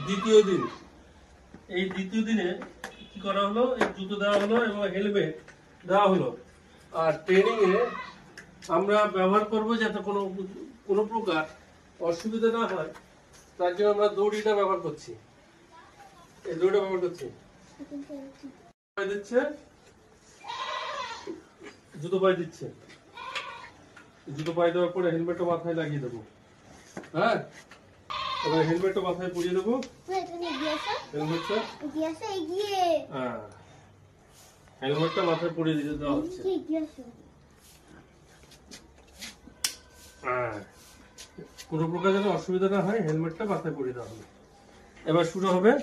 দ্বিতীয় দিন, এই দ্বিতীয় দিনে কি করা হলো, এই জুতো দেওয়া হলো এবং হেলমেট দেওয়া হলো। আর ট্রেনিং এ আমরা ব্যবহার করব যাতে কোনো প্রকার অসুবিধা না হয়, তার জন্য আমরা দড়িটা ব্যবহার করছি। এই দড়িটা ব্যবহার করছি। দিচ্ছে জুতো পায়ে দিচ্ছে, জুতো পায়ে দেওয়ার পরে হেলমেটটা মাথায় লাগিয়ে দেবো। হ্যাঁ, এবার হেলমেটটা মাথায় পরিয়ে দেবো। হেলমেটটা হ্যাঁ, হেলমেটটা মাথায় পরিয়ে দিতে দেওয়া হচ্ছে। হ্যাঁ, কোনো প্রকার যেন অসুবিধা না হয়, হেলমেটটা মাথায় পরিয়ে দেওয়া হবে। এবার শুরু হবে।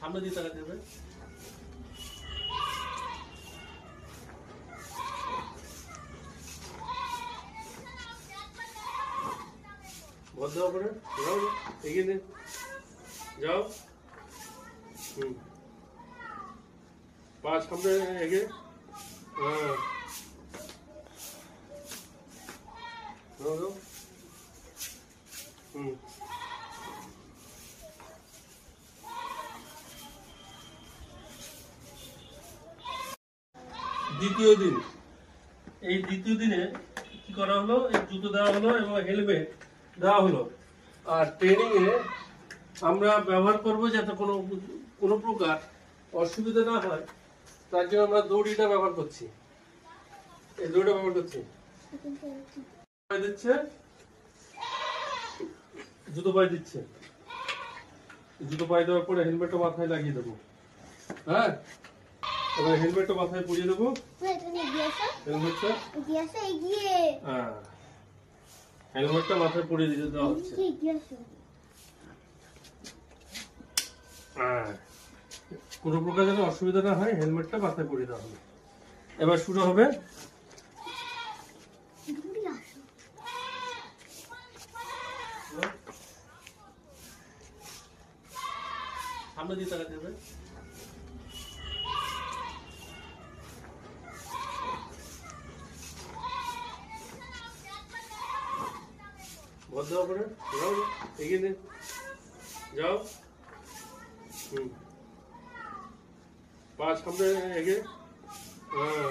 সামনে দিয়ে তাকাতে হবে। ভর দেওয়া করে যাও, এগিয়ে নে, যাও। পা সামনে এগিয়ে। হ্যাঁ, দ্বিতীয় দিন, এই দ্বিতীয় দিনে কি করা হলো, এই জুতো দেওয়া হলো এবং হেলমেট দেওয়া হলো। আর ট্রেনিং এ আমরা ব্যবহার করব যাতে কোনো প্রকার অসুবিধা না হয়, তার জন্য আমরা দড়িটা ব্যবহার করছি। এই দড়িটা ব্যবহার করছি। দিচ্ছে জুতো পায়ে দিচ্ছে, জুতো পায়ে দেওয়ার পরে হেলমেটটা মাথায় লাগিয়ে দেবো। হ্যাঁ, এবার হেলমেটটা মাথায় পরিয়ে দেবো। হেলমেটটা হ্যাঁ, হেলমেটটা মাথায় পরিয়ে দিতে দেওয়া হচ্ছে। হ্যাঁ, কোনো প্রকার যেন অসুবিধা না হয়, হেলমেটটা মাথায় পরিয়ে দেওয়া হবে। এবার শুরু হবে। সামনে দিয়ে তাকাতে হবে। ভর দেওয়া করে যাও, এগিয়ে নে, যাও। পা সামনে এগিয়ে। হ্যাঁ,